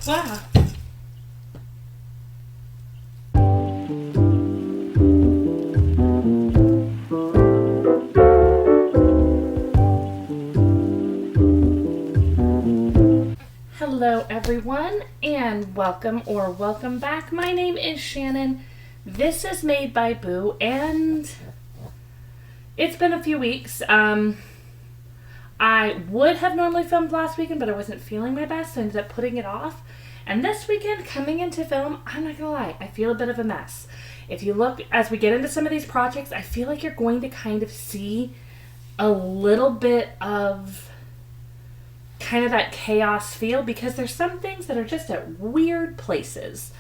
Wow. Hello everyone, and welcome back. My name is Shannon. This is Made by Boo, and it's been a few weeks. I would have normally filmed last weekend, but I wasn't feeling my best, so I ended up putting it off. And this weekend, coming into film, I'm not gonna lie, I feel a bit of a mess. If you look, as we get into some of these projects, I feel like you're going to kind of see a little bit of kind of that chaos feel, because there's some things that are just at weird places.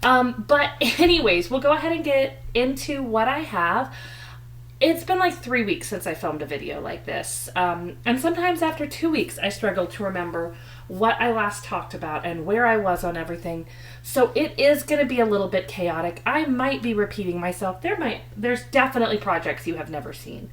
But anyways, we'll go ahead and get into what I have. It's been like 3 weeks since I filmed a video like this. And sometimes after 2 weeks, I struggle to remember what I last talked about and where I was on everything. So it is going to be a little bit chaotic. I might be repeating myself. There's definitely projects you have never seen.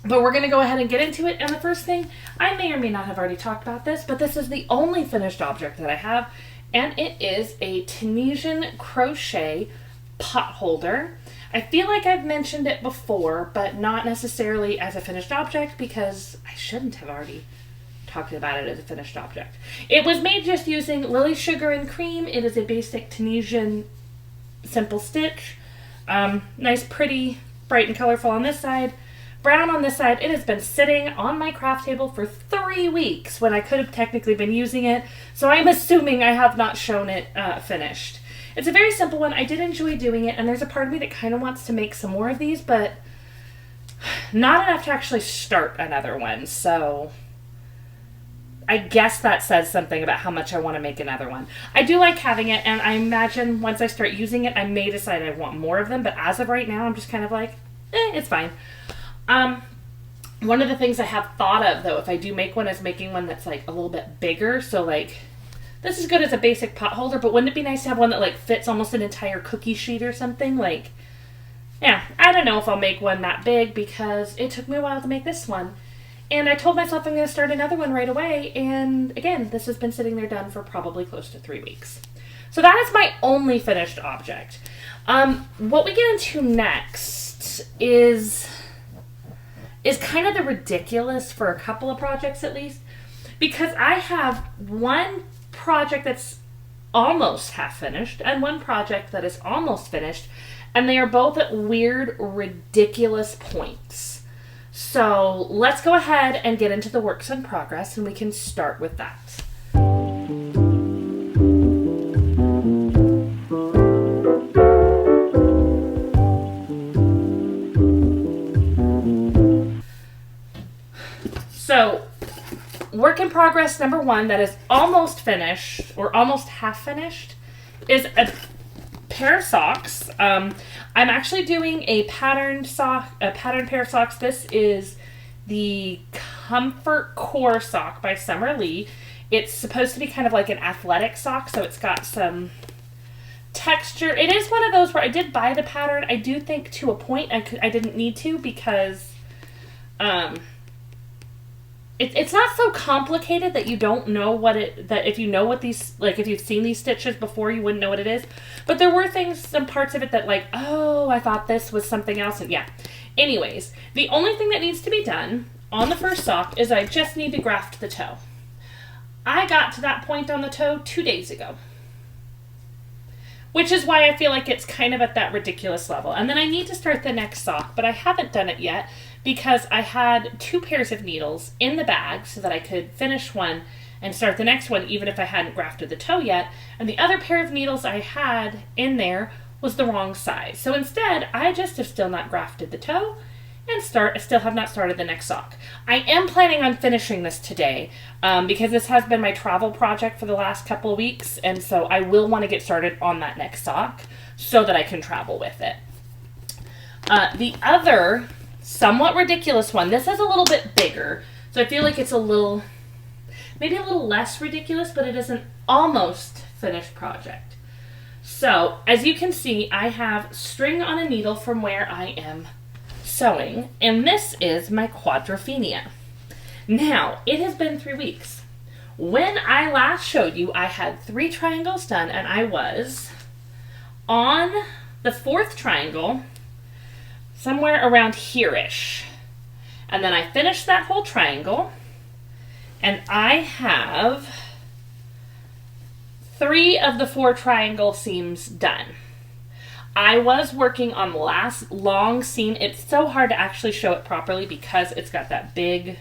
But we're going to go ahead and get into it. And the first thing, I may or may not have already talked about this, but this is the only finished object that I have. And it is a Tunisian crochet pot holder. I feel like I've mentioned it before, but not necessarily as a finished object, because I shouldn't have already talked about it as a finished object. It was made just using lily sugar and cream. It is a basic Tunisian simple stitch. Nice, pretty, bright and colorful on this side. Brown on this side. It has been sitting on my craft table for 3 weeks when I could have technically been using it, so I'm assuming I have not shown it finished. It's a very simple one. I did enjoy doing it, and there's a part of me that kind of wants to make some more of these, but not enough to actually start another one, so I guess that says something about how much I want to make another one. I do like having it, and I imagine once I start using it, I may decide I want more of them, but as of right now, I'm just kind of like, it's fine. One of the things I have thought of, though, if I do make one, is making one that's like a little bit bigger. So like, this is good as a basic pot holder, but wouldn't it be nice to have one that like fits almost an entire cookie sheet or something? Like, yeah, I don't know if I'll make one that big, because it took me a while to make this one. And I told myself I'm going to start another one right away. And again, this has been sitting there done for probably close to 3 weeks. So that is my only finished object. What we get into next is kind of the ridiculous for a couple of projects at least, because I have one project that's almost half finished and one project that is almost finished, and they are both at weird, ridiculous points. So let's go ahead and get into the works in progress, and we can start with that. So, work in progress number one that is almost finished, or almost half finished, is a pair of socks. I'm actually doing a patterned pair of socks. This is the Comfort Core sock by Summer Lee. It's supposed to be kind of like an athletic sock, so it's got some texture. It is one of those where I did buy the pattern. I do think to a point I didn't need to, because it's not so complicated that you don't know that if you know what these, like if you've seen these stitches before, you wouldn't know what it is. But there were some parts of it that like, oh, I thought this was something else. And yeah. Anyways, the only thing that needs to be done on the first sock is I just need to graft the toe. I got to that point on the toe 2 days ago, which is why I feel like it's kind of at that ridiculous level. And then I need to start the next sock, but I haven't done it yet, because I had 2 pairs of needles in the bag so that I could finish one and start the next one even if I hadn't grafted the toe yet. And the other pair of needles I had in there was the wrong size. So instead, I just have still not grafted the toe and still have not started the next sock. I am planning on finishing this today, because this has been my travel project for the last couple of weeks, and so I will want to get started on that next sock so that I can travel with it. The other somewhat ridiculous one. This is a little bit bigger, so I feel like it's maybe a little less ridiculous, but it is an almost finished project. So, as you can see, I have string on a needle from where I am sewing, and this is my Quadrophenia. Now, it has been 3 weeks. When I last showed you, I had 3 triangles done, and I was on the 4th triangle, somewhere around here-ish. And then I finished that whole triangle, and I have 3 of the 4 triangle seams done. I was working on the last long seam. It's so hard to actually show it properly because it's got that big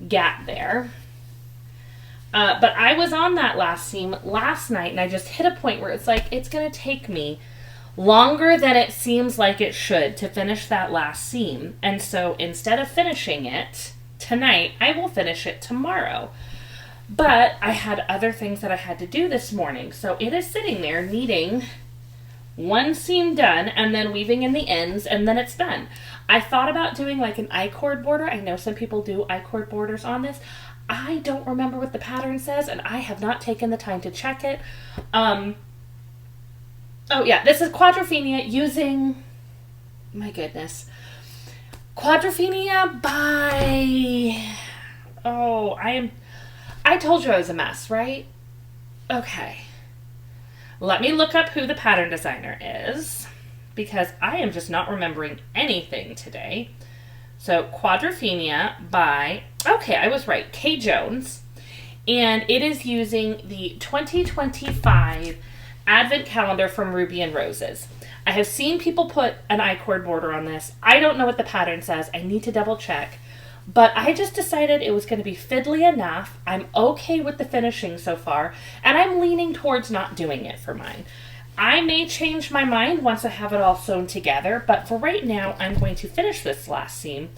gap there. But I was on that last seam last night, and I just hit a point where it's like, it's going to take me longer than it seems like it should to finish that last seam. And so instead of finishing it tonight, I will finish it tomorrow. But I had other things that I had to do this morning. So it is sitting there needing 1 seam done and then weaving in the ends, and then it's done. I thought about doing like an I-cord border. I know some people do I-cord borders on this. I don't remember what the pattern says, and I have not taken the time to check it. Oh yeah, this is Quadrophenia using, my goodness, Quadrophenia by, I told you I was a mess, right? Okay. Let me look up who the pattern designer is, because I am just not remembering anything today. So Quadrophenia by, okay, I was right, Kay Jones, and it is using the 2025 Advent calendar from Ruby and Roses. I have seen people put an I-cord border on this. I don't know what the pattern says. I need to double check. But I just decided it was going to be fiddly enough. I'm okay with the finishing so far, and I'm leaning towards not doing it for mine. I may change my mind once I have it all sewn together, but for right now, I'm going to finish this last seam,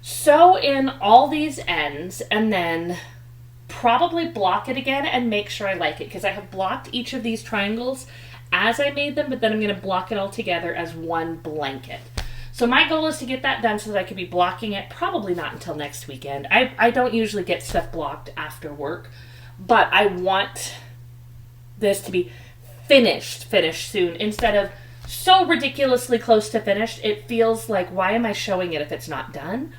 sew in all these ends, and then probably block it again and make sure I like it, because I have blocked each of these triangles as I made them, but then I'm going to block it all together as one blanket. So my goal is to get that done so that I could be blocking it probably not until next weekend. I don't usually get stuff blocked after work, but I want this to be finished soon instead of so ridiculously close to finished. It feels like, why am I showing it if it's not done?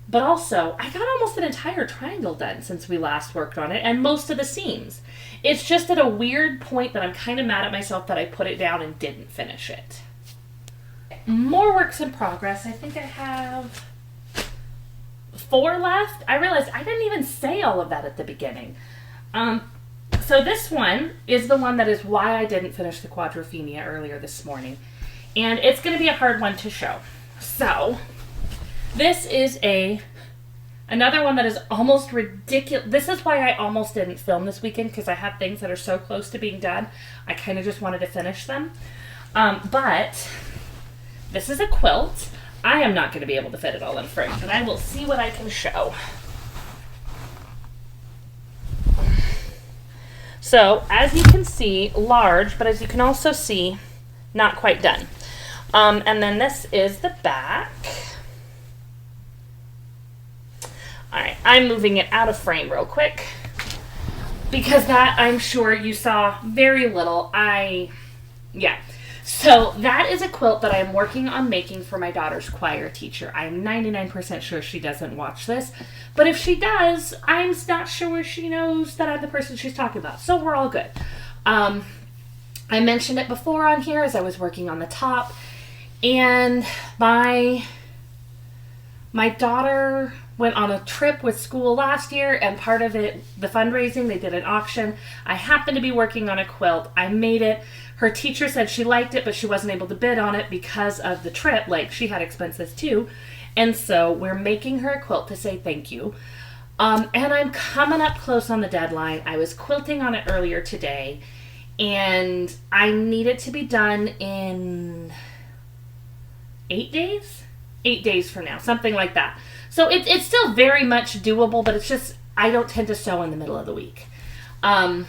But also, I got almost an entire triangle done since we last worked on it, and most of the seams. It's just at a weird point that I'm kind of mad at myself that I put it down and didn't finish it. More works in progress. I think I have 4 left. I realized I didn't even say all of that at the beginning. So this one is the one that is why I didn't finish the Quadrophenia earlier this morning. And it's going to be a hard one to show. So this is another one that is almost ridiculous. This is why I almost didn't film this weekend, because I have things that are so close to being done. I kind of just wanted to finish them. But this is a quilt. I am not going to be able to fit it all in frame, but I will see what I can show. So, as you can see, large, but as you can also see, not quite done. And then this is the back. Alright, I'm moving it out of frame real quick, because that, I'm sure you saw very little. So that is a quilt that I'm working on making for my daughter's choir teacher. I'm 99% sure she doesn't watch this, but if she does, I'm not sure she knows that I'm the person she's talking about, so we're all good. I mentioned it before on here as I was working on the top, and my daughter went on a trip with school last year, and part of it, the fundraising, they did an auction. I happened to be working on a quilt. I made it. Her teacher said she liked it, but she wasn't able to bid on it because of the trip. Like, she had expenses too. And so we're making her a quilt to say thank you. And I'm coming up close on the deadline. I was quilting on it earlier today, and I need it to be done in 8 days? 8 days from now, something like that. So it's still very much doable, but it's just, I don't tend to sew in the middle of the week. To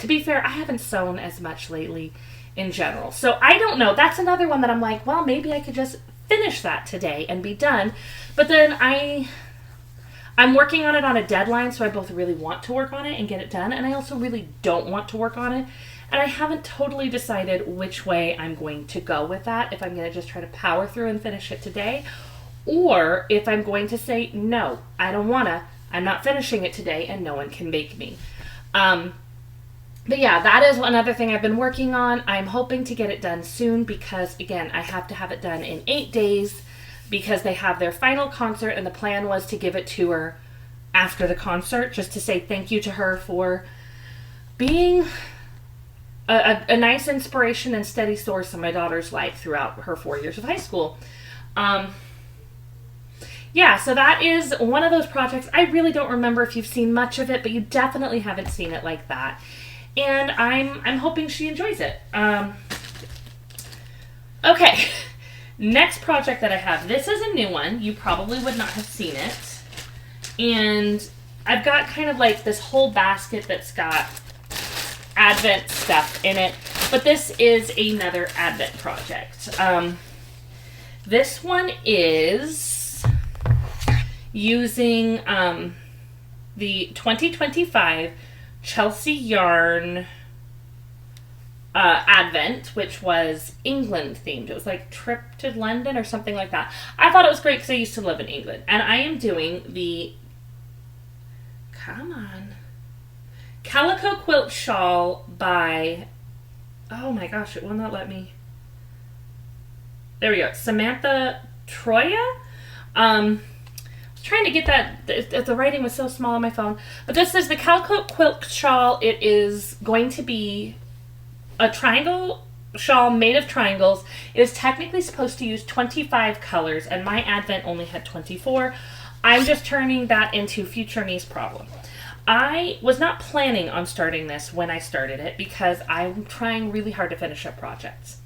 be fair, I haven't sewn as much lately in general. So I don't know. That's another one that I'm like, well, maybe I could just finish that today and be done. But then I'm working on it on a deadline, so I both really want to work on it and get it done, and I also really don't want to work on it And I haven't totally decided which way I'm going to go with that, if I'm going to just try to power through and finish it today, or if I'm going to say, no, I don't want to. I'm not finishing it today, and no one can make me. But yeah, that is another thing I've been working on. I'm hoping to get it done soon because, again, I have to have it done in 8 days because they have their final concert, and the plan was to give it to her after the concert, just to say thank you to her for being a nice inspiration and steady source in my daughter's life throughout her 4 years of high school. Yeah, so that is one of those projects. I really don't remember if you've seen much of it, but you definitely haven't seen it like that. And I'm hoping she enjoys it. Okay, next project that I have. This is a new one. You probably would not have seen it. And I've got kind of like this whole basket that's got Advent stuff in it. But this is another Advent project. This one is using the 2025 Chelsea Yarn Advent, which was England themed. It was like Trip to London or something like that. I thought it was great because I used to live in England. And I am doing the, come on, Calico Quilt Shawl by, oh my gosh, it will not let me. There we go. Samantha Troya. Trying to get that, the writing was so small on my phone, but this is the Calico Quilt Shawl. It is going to be a triangle shawl made of triangles. It is technically supposed to use 25 colors, and my Advent only had 24. I'm just turning that into future me's problem. I was not planning on starting this when I started it because I'm trying really hard to finish up projects.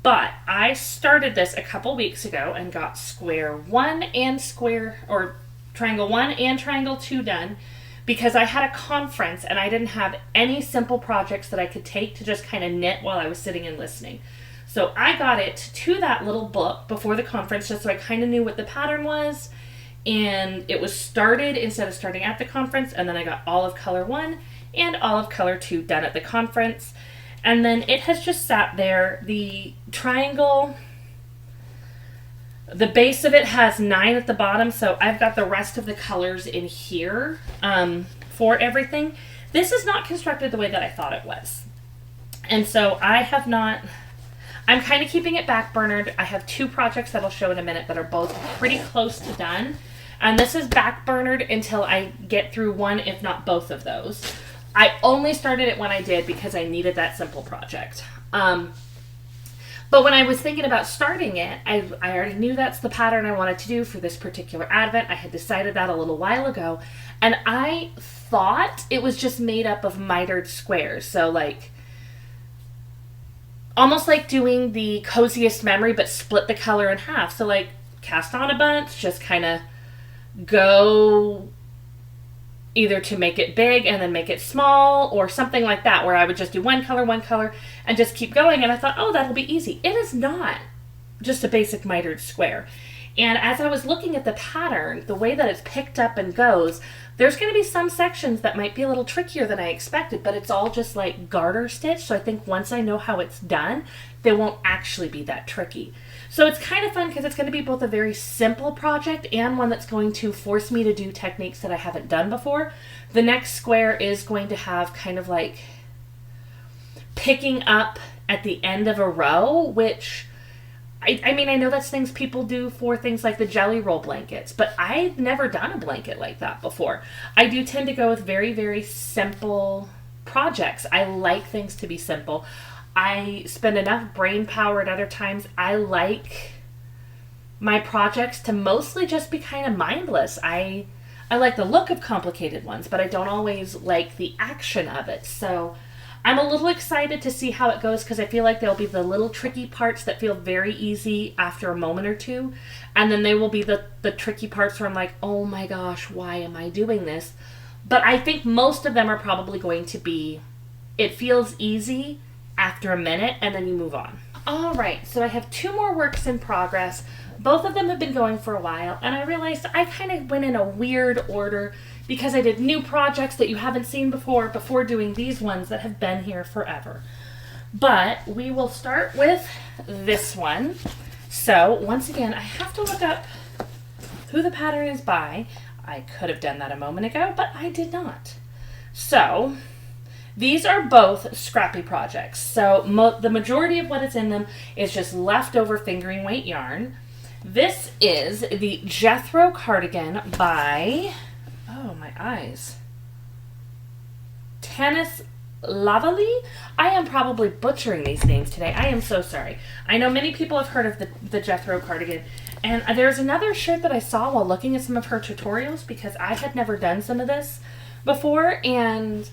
But I started this a couple weeks ago and got square 1 and triangle 1 and triangle 2 done because I had a conference and I didn't have any simple projects that I could take to just kind of knit while I was sitting and listening. So I got it to that little book before the conference just so I kind of knew what the pattern was, and it was started instead of starting at the conference, and then I got all of color 1 and all of color 2 done at the conference. And then it has just sat there. The triangle, the base of it has 9 at the bottom, so I've got the rest of the colors in here for everything. This is not constructed the way that I thought it was. And so I'm kind of keeping it backburnered. I have 2 projects that I'll show in a minute that are both pretty close to done. And this is backburnered until I get through one, if not both of those. I only started it when I did because I needed that simple project. But when I was thinking about starting it, I already knew that's the pattern I wanted to do for this particular Advent. I had decided that a little while ago. And I thought it was just made up of mitered squares. So like, almost like doing the Coziest Memory, but split the color in half. So like, cast on a bunch, just kind of go either to make it big and then make it small or something like that, where I would just do one color, and just keep going. And I thought, oh, that'll be easy. It is not just a basic mitered square. And as I was looking at the pattern, the way that it's picked up and goes, there's going to be some sections that might be a little trickier than I expected, but it's all just like garter stitch. So I think once I know how it's done, they won't actually be that tricky. So it's kind of fun because it's going to be both a very simple project and one that's going to force me to do techniques that I haven't done before. The next square is going to have kind of like picking up at the end of a row, which I mean, I know that's things people do for things like the jelly roll blankets, but I've never done a blanket like that before. I do tend to go with very, very simple projects. I like things to be simple. I spend enough brain power at other times. I like my projects to mostly just be kind of mindless. I like the look of complicated ones, but I don't always like the action of it. So I'm a little excited to see how it goes because I feel like there'll be the little tricky parts that feel very easy after a moment or two. And then there will be the tricky parts where I'm like, oh my gosh, why am I doing this? But I think most of them are probably going to be, it feels easy after a minute, and then you move on. All right, so I have 2 more works in progress. Both of them have been going for a while, and I realized I kind of went in a weird order because I did new projects that you haven't seen before doing these ones that have been here forever. But we will start with this one. So once again, I have to look up who the pattern is by. I could have done that a moment ago, but I did not. So these are both scrappy projects. So the majority of what is in them is just leftover fingering weight yarn. This is the Jethro Cardigan by, oh my eyes, Tanis Lavali. I am probably butchering these names today. I am so sorry. I know many people have heard of the Jethro Cardigan. And there's another shirt that I saw while looking at some of her tutorials, because I had never done some of this before. And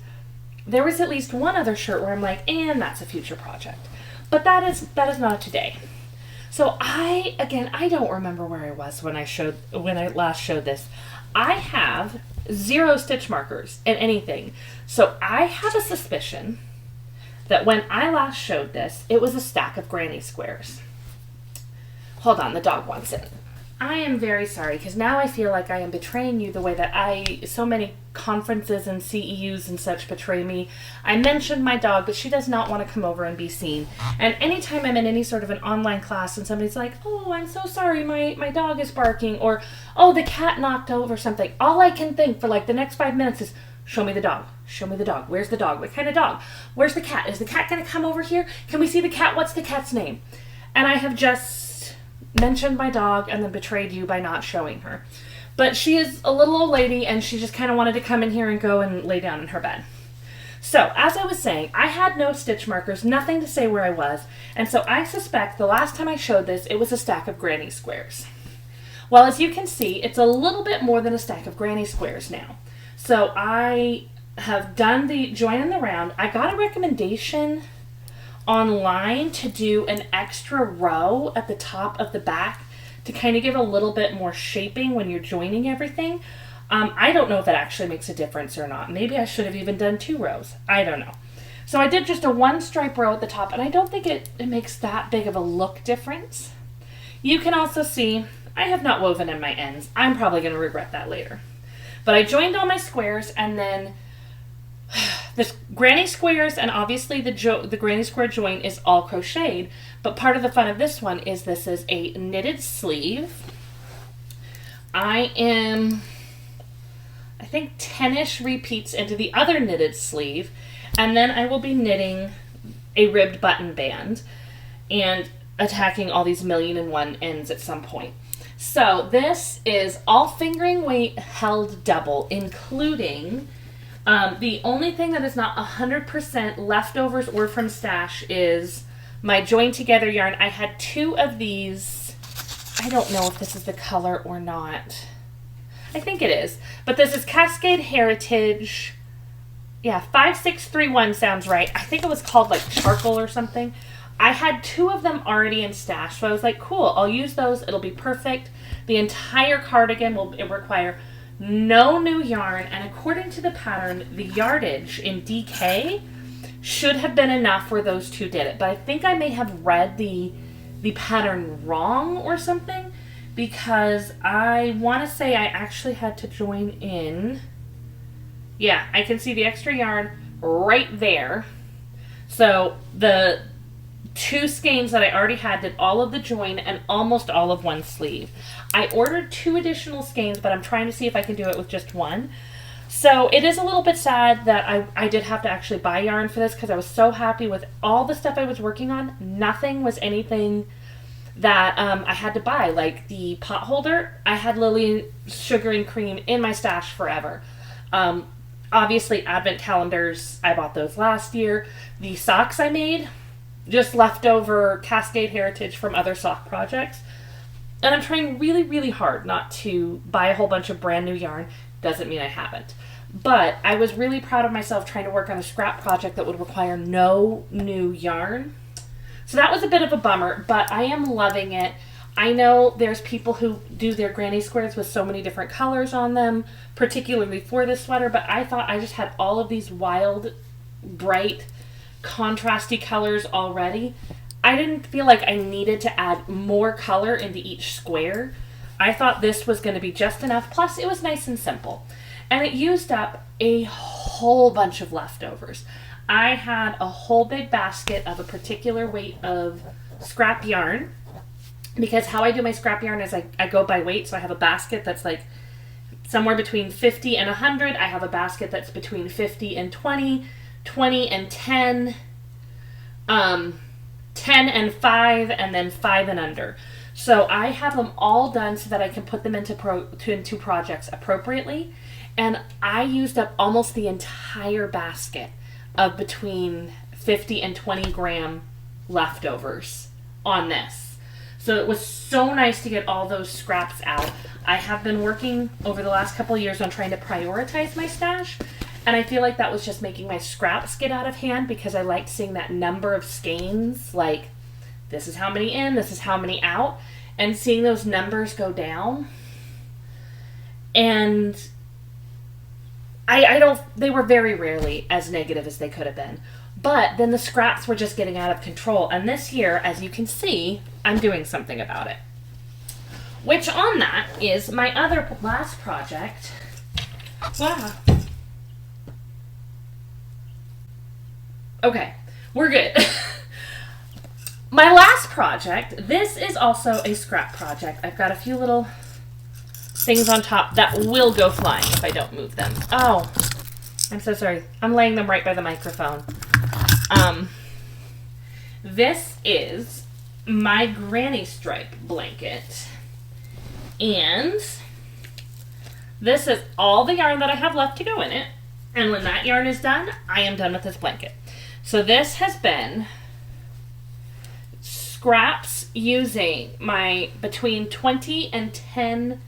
there was at least one other shirt where I'm like, and that's a future project. But that is not today. So I don't remember where I was when I last showed this. I have 0 stitch markers in anything. So I have a suspicion that when I last showed this, it was a stack of granny squares. Hold on, the dog wants it. I am very sorry, because now I feel like I am betraying you the way that so many conferences and CEUs and such betray me. I mentioned my dog, but she does not want to come over and be seen. And anytime I'm in any sort of an online class and somebody's like, oh, I'm so sorry, my dog is barking, or, oh, the cat knocked over something, all I can think for like the next 5 minutes is, show me the dog. Show me the dog. Where's the dog? What kind of dog? Where's the cat? Is the cat going to come over here? Can we see the cat? What's the cat's name? And I have just mentioned my dog and then betrayed you by not showing her. But she is a little old lady, and she just kind of wanted to come in here and go and lay down in her bed. So, as I was saying, I had no stitch markers, nothing to say where I was, and so I suspect the last time I showed this, it was a stack of granny squares. Well, as you can see, it's a little bit more than a stack of granny squares now. So I have done the join in the round. I got a recommendation online to do an extra row at the top of the back to kind of give a little bit more shaping when you're joining everything. I don't know if that actually makes a difference or not. Maybe I should have even done 2 rows. I don't know. So I did just a 1 stripe row at the top, and I don't think it makes that big of a look difference. You can also see I have not woven in my ends. I'm probably going to regret that later. But I joined all my squares, and then the granny squares, and obviously the granny square join is all crocheted, but part of the fun of this one is this is a knitted sleeve. I think 10-ish repeats into the other knitted sleeve, and then I will be knitting a ribbed button band and attacking all these 1,000,001 ends at some point. So this is all fingering weight held double, including the only thing that is not 100% leftovers or from stash is my join together yarn. I had 2 of these. I don't know if this is the color or not. I think it is. But this is Cascade Heritage. Yeah, 5631 sounds right. I think it was called like charcoal or something. I had 2 of them already in stash, so I was like, cool, I'll use those. It'll be perfect. The entire cardigan will require no new yarn, and according to the pattern, the yardage in DK should have been enough where those 2 did it. But I think I may have read the pattern wrong or something, because I want to say I actually had to join in. Yeah, I can see the extra yarn right there. So the 2 skeins that I already had did all of the join and almost all of 1 sleeve. I ordered 2 additional skeins, but I'm trying to see if I can do it with just 1. So it is a little bit sad that I did have to actually buy yarn for this, because I was so happy with all the stuff I was working on. Nothing was anything that I had to buy. Like the pot holder, I had Lily Sugar and Cream in my stash forever. Obviously advent calendars, I bought those last year. The socks I made, just leftover Cascade Heritage from other sock projects. And I'm trying really, really hard not to buy a whole bunch of brand new yarn. Doesn't mean I haven't. But I was really proud of myself trying to work on a scrap project that would require no new yarn. So that was a bit of a bummer, but I am loving it. I know there's people who do their granny squares with so many different colors on them, particularly for this sweater, but I thought I just had all of these wild, bright, contrasty colors already. I didn't feel like I needed to add more color into each square. I thought this was going to be just enough, plus it was nice and simple. and it used up a whole bunch of leftovers. I had a whole big basket of a particular weight of scrap yarn, because how I do my scrap yarn is I go by weight. So I have a basket that's like somewhere between 50 and 100. I have a basket that's between 50 and 20, 20 and 10, 10 and 5, and then 5 and under. So I have them all done so that I can put them into projects appropriately. And I used up almost the entire basket of between 50 and 20 gram leftovers on this. So it was so nice to get all those scraps out. I have been working over the last couple of years on trying to prioritize my stash, and I feel like that was just making my scraps get out of hand, because I liked seeing that number of skeins, like this is how many in, this is how many out, and seeing those numbers go down. And they were very rarely as negative as they could have been. But then the scraps were just getting out of control. And this year, as you can see, I'm doing something about it. Which on that is my last project. Wow. Okay, we're good. My last project, this is also a scrap project. I've got a few little things on top that will go flying if I don't move them. Oh, I'm so sorry. I'm laying them right by the microphone. This is my granny stripe blanket. And this is all the yarn that I have left to go in it. And when that yarn is done, I am done with this blanket. So this has been scraps using my between 20 and 10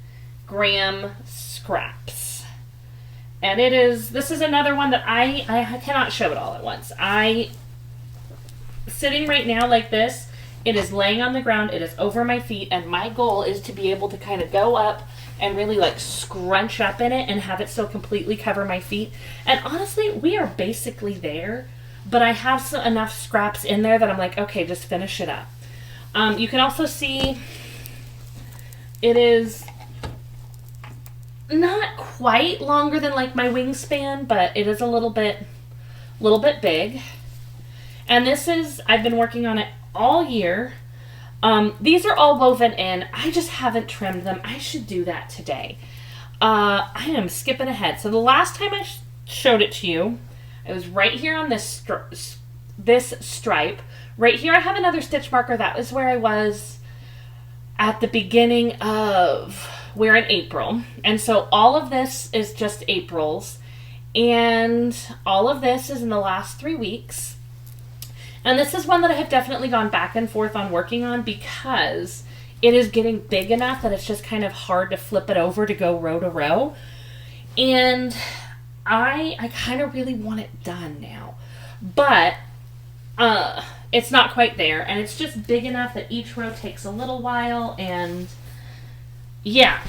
gram scraps. And this is another one that I cannot show it all at once. Sitting right now like this, it is laying on the ground, it is over my feet, and my goal is to be able to kind of go up and really like scrunch up in it and have it so completely cover my feet. And honestly, we are basically there, but I have enough scraps in there that I'm like, okay, just finish it up. You can also see it is not quite longer than like my wingspan, but it is a little bit big. And I've been working on it all year. These are all woven in. I just haven't trimmed them. I should do that today. I am skipping ahead. So the last time I showed it to you, it was right here on this stripe. Right here I have another stitch marker. That was where I was at the beginning of, we're in April. And so all of this is just April's. And all of this is in the last 3 weeks. And this is one that I have definitely gone back and forth on working on, because it is getting big enough that it's just kind of hard to flip it over to go row to row. And I kind of really want it done now. But it's not quite there. And it's just big enough that each row takes a little while. And yeah,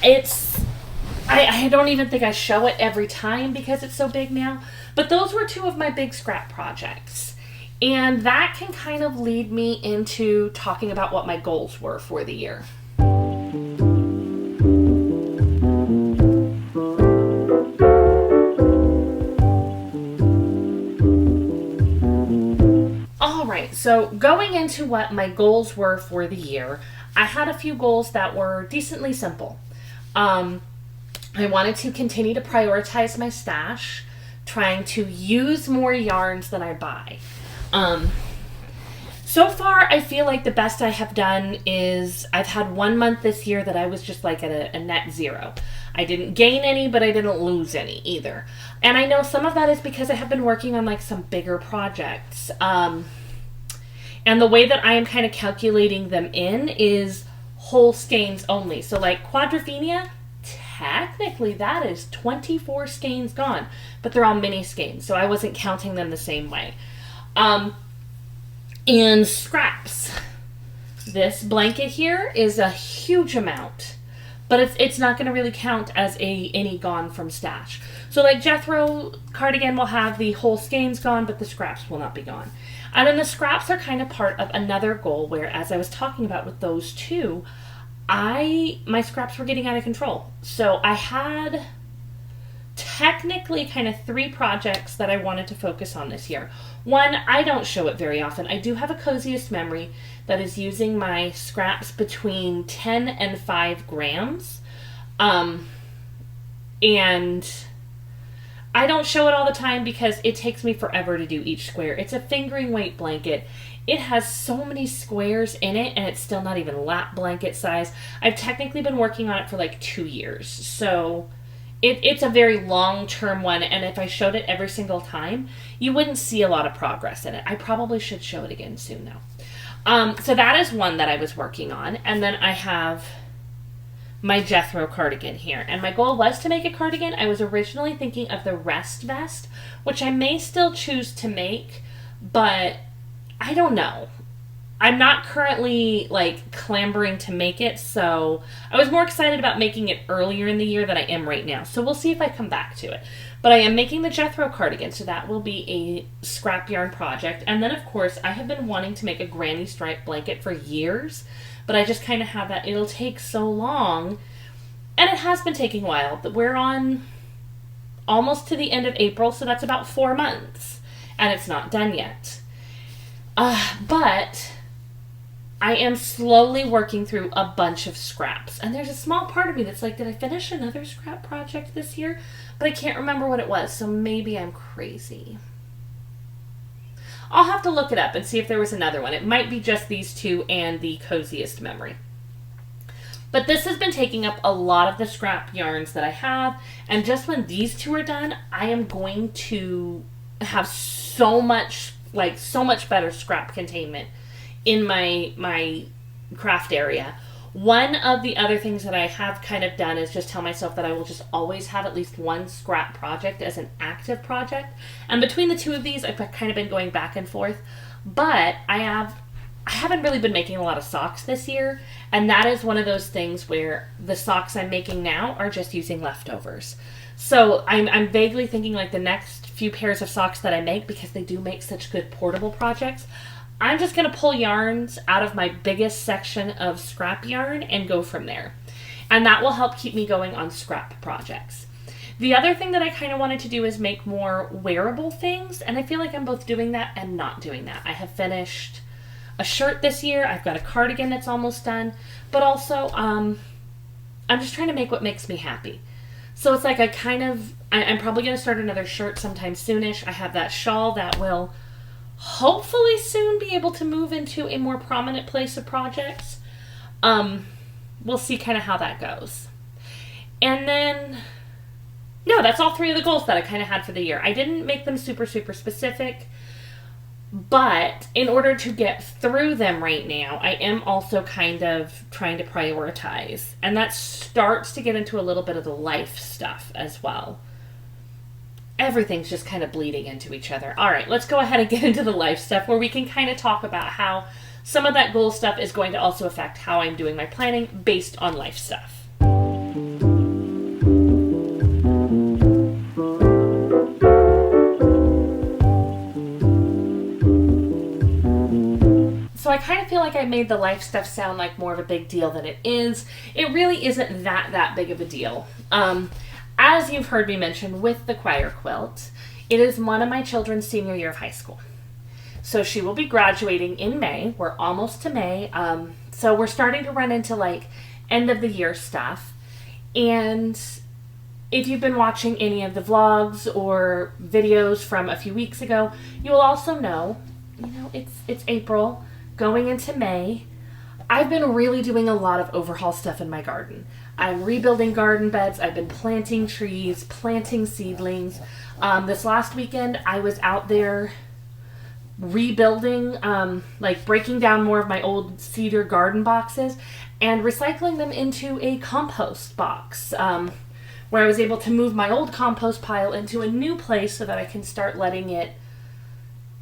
I don't even think I show it every time because it's so big now. But those were 2 of my big scrap projects. And that can kind of lead me into talking about what my goals were for the year. All right, so going into what my goals were for the year, I had a few goals that were decently simple. I wanted to continue to prioritize my stash, trying to use more yarns than I buy. So far, I feel like the best I have done is I've had 1 month this year that I was just like at a net zero. I didn't gain any, but I didn't lose any either. And I know some of that is because I have been working on like some bigger projects. And the way that I am kind of calculating them in is whole skeins only. So like Quadrophenia, technically that is 24 skeins gone, but they're all mini skeins, so I wasn't counting them the same way. And scraps. This blanket here is a huge amount, but it's not going to really count as any gone from stash. So like Jethro Cardigan will have the whole skeins gone, but the scraps will not be gone. And then the scraps are kind of part of another goal where, as I was talking about with those 2, my scraps were getting out of control. So I had technically kind of 3 projects that I wanted to focus on this year. One, I don't show it very often. I do have a Coziest Memory that is using my scraps between 10 and 5 grams. And I don't show it all the time because it takes me forever to do each square. It's a fingering weight blanket. It has so many squares in it, and it's still not even lap blanket size. I've technically been working on it for like 2 years. So it's a very long-term one, and if I showed it every single time, you wouldn't see a lot of progress in it. I probably should show it again soon, though. So that is one that I was working on. And then I have my Jethro cardigan here. And my goal was to make a cardigan. I was originally thinking of the rest vest, which I may still choose to make, but I don't know. I'm not currently like clambering to make it, so I was more excited about making it earlier in the year than I am right now. So we'll see if I come back to it. But I am making the Jethro cardigan, so that will be a scrap yarn project. And then, of course, I have been wanting to make a granny stripe blanket for years, but I just kind of have that. It'll take so long, and it has been taking a while. We're on almost to the end of April, so that's about 4 months, and it's not done yet. But I am slowly working through a bunch of scraps. And there's a small part of me that's like, did I finish another scrap project this year? But I can't remember what it was, so maybe I'm crazy. I'll have to look it up and see if there was another one. It might be just these 2 and the Coziest Memory. But this has been taking up a lot of the scrap yarns that I have. And just when these 2 are done, I am going to have so much better scrap containment in my craft area. One of the other things that I have kind of done is just tell myself that I will just always have at least one scrap project as an active project. And between the 2 of these, I've kind of been going back and forth. But I haven't really been making a lot of socks this year. And that is one of those things where the socks I'm making now are just using leftovers. So I'm vaguely thinking like the next few pairs of socks that I make, because they do make such good portable projects, I'm just going to pull yarns out of my biggest section of scrap yarn and go from there. And that will help keep me going on scrap projects. The other thing that I kind of wanted to do is make more wearable things, and I feel like I'm both doing that and not doing that. I have finished a shirt this year. I've got a cardigan that's almost done, but also I'm just trying to make what makes me happy. So it's like I'm probably going to start another shirt sometime soonish. I have that shawl that will hopefully soon be able to move into a more prominent place of projects. We'll see kind of how that goes. And then, no, that's all 3 of the goals that I kind of had for the year. I didn't make them super, super specific, but in order to get through them right now, I am also kind of trying to prioritize. And that starts to get into a little bit of the life stuff as well. Everything's just kind of bleeding into each other. All right, let's go ahead and get into the life stuff where we can kind of talk about how some of that goal stuff is going to also affect how I'm doing my planning based on life stuff. So I kind of feel like I made the life stuff sound like more of a big deal than it is. It really isn't that big of a deal. As you've heard me mention with the choir quilt, it is one of my children's senior year of high school. So she will be graduating in May. We're almost to May. So we're starting to run into like end of the year stuff. And if you've been watching any of the vlogs or videos from a few weeks ago, you will also know, it's April, going into May. I've been really doing a lot of overhaul stuff in my garden. I'm rebuilding garden beds. I've been planting trees, planting seedlings. This last weekend, I was out there rebuilding, breaking down more of my old cedar garden boxes and recycling them into a compost box, where I was able to move my old compost pile into a new place so that I can start letting it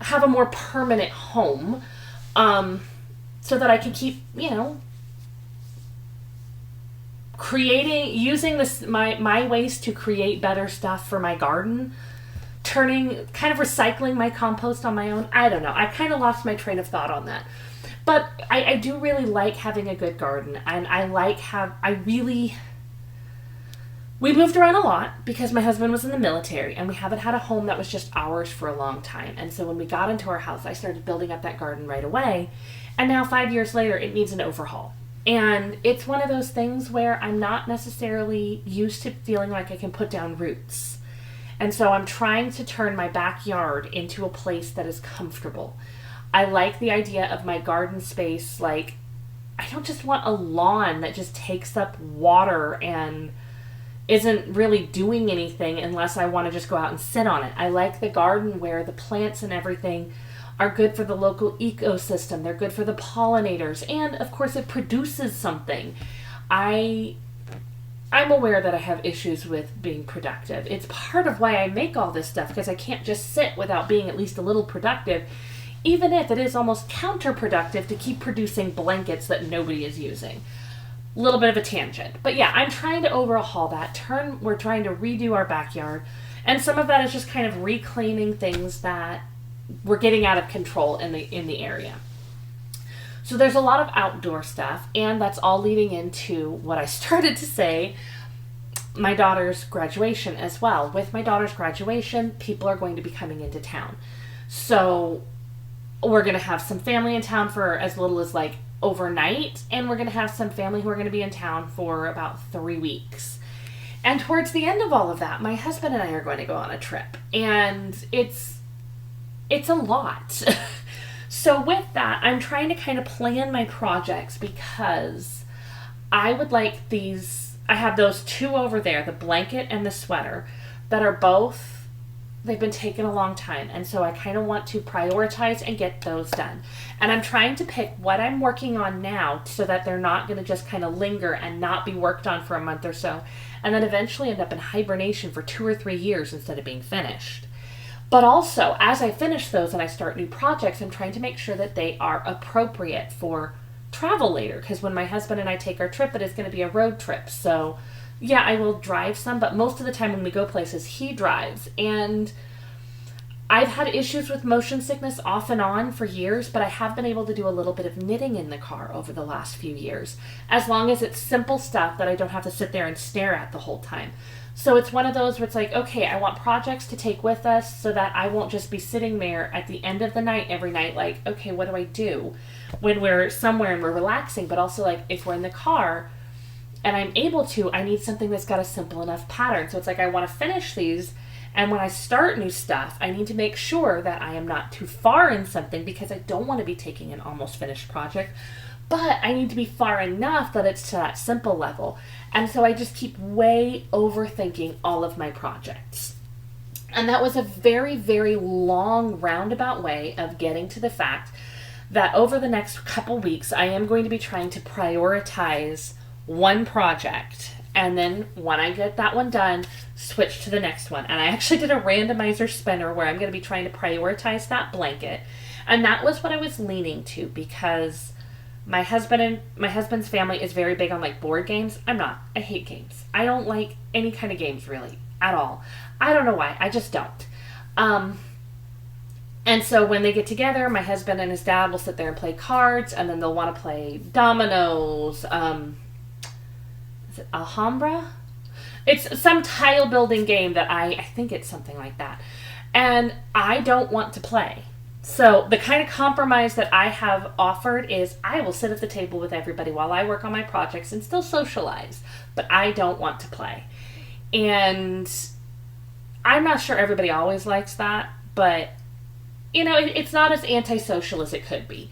have a more permanent home, so that I can keep, using my waste to create better stuff for my garden, kind of recycling my compost on my own. I don't know. I kind of lost my train of thought on that. But I do really like having a good garden, and I We moved around a lot because my husband was in the military, and we haven't had a home that was just ours for a long time. And so when we got into our house, I started building up that garden right away. And now 5 years later, it needs an overhaul. And it's one of those things where I'm not necessarily used to feeling like I can put down roots. And so I'm trying to turn my backyard into a place that is comfortable. I like the idea of my garden space. Like, I don't just want a lawn that just takes up water and isn't really doing anything unless I want to just go out and sit on it. I like the garden where the plants and everything are good for the local ecosystem. They're good for the pollinators. And, of course, it produces something. I'm aware that I have issues with being productive. It's part of why I make all this stuff, because I can't just sit without being at least a little productive, even if it is almost counterproductive to keep producing blankets that nobody is using. A little bit of a tangent. But yeah, I'm trying to overhaul that. We're trying to redo our backyard. And some of that is just kind of reclaiming things that we're getting out of control in the area. So there's a lot of outdoor stuff, and that's all leading into what I started to say, my daughter's graduation as well. With my daughter's graduation, people are going to be coming into town. So we're going to have some family in town for as little as like overnight, and we're going to have some family who are going to be in town for about 3 weeks. And towards the end of all of that, my husband and I are going to go on a trip, and it's a lot. So with that, I'm trying to kind of plan my projects, because I would like I have those two over there, the blanket and the sweater, that are both, they've been taking a long time. And so I kind of want to prioritize and get those done. And I'm trying to pick what I'm working on now so that they're not going to just kind of linger and not be worked on for a month or so, and then eventually end up in hibernation for 2 or 3 years instead of being finished. But also, as I finish those and I start new projects, I'm trying to make sure that they are appropriate for travel later. Because when my husband and I take our trip, it is going to be a road trip. So, yeah, I will drive some, but most of the time when we go places, he drives. And I've had issues with motion sickness off and on for years, but I have been able to do a little bit of knitting in the car over the last few years, as long as it's simple stuff that I don't have to sit there and stare at the whole time. So it's one of those where it's like, okay, I want projects to take with us so that I won't just be sitting there at the end of the night every night like, okay, what do I do when we're somewhere and we're relaxing? But also, like, if we're in the car and I'm able to, I need something that's got a simple enough pattern. So it's like, I want to finish these, and when I start new stuff, I need to make sure that I am not too far in something, because I don't want to be taking an almost finished project, but I need to be far enough that it's to that simple level. And so I just keep way overthinking all of my projects. And that was a very, very long roundabout way of getting to the fact that over the next couple weeks, I am going to be trying to prioritize one project. And then when I get that one done, switch to the next one. And I actually did a randomizer spinner where I'm going to be trying to prioritize that blanket. And that was what I was leaning to, because my husband's family is very big on like board games. I'm not. I hate games. I don't like any kind of games really at all. I don't know why. I just don't. And so when they get together, my husband and his dad will sit there and play cards, and then they'll want to play dominoes. Is it Alhambra? It's some tile building game that I think it's something like that. And I don't want to play. So the kind of compromise that I have offered is I will sit at the table with everybody while I work on my projects and still socialize, but I don't want to play. And I'm not sure everybody always likes that, but you know, it's not as antisocial as it could be.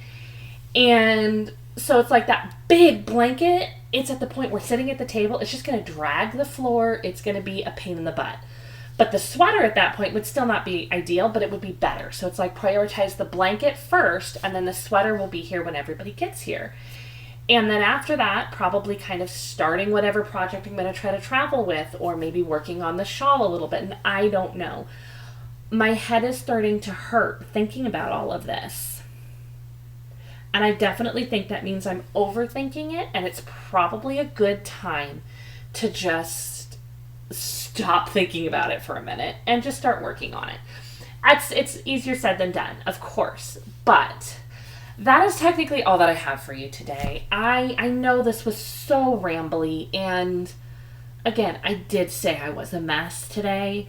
And so it's like that big blanket, it's at the point where sitting at the table, it's just going to drag the floor. It's going to be a pain in the butt. But the sweater at that point would still not be ideal, but it would be better. So it's like prioritize the blanket first, and then the sweater will be here when everybody gets here. And then after that, probably kind of starting whatever project I'm going to try to travel with, or maybe working on the shawl a little bit, and I don't know. My head is starting to hurt thinking about all of this. And I definitely think that means I'm overthinking it, and it's probably a good time to just stop thinking about it for a minute and just start working on it. It's easier said than done, of course, but that is technically all that I have for you today. I know this was so rambly, and again, I did say I was a mess today.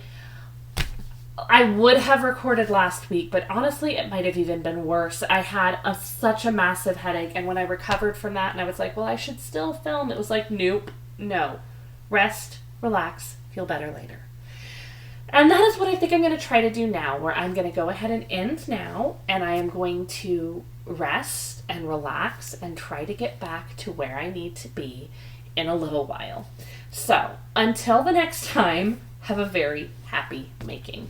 I would have recorded last week, but honestly, it might have even been worse. I had such a massive headache, and when I recovered from that, and I was like, well, I should still film, it was like, nope, no. Rest, relax, feel better later. And that is what I think I'm going to try to do now, where I'm going to go ahead and end now, and I am going to rest and relax and try to get back to where I need to be in a little while. So, until the next time, have a very happy making.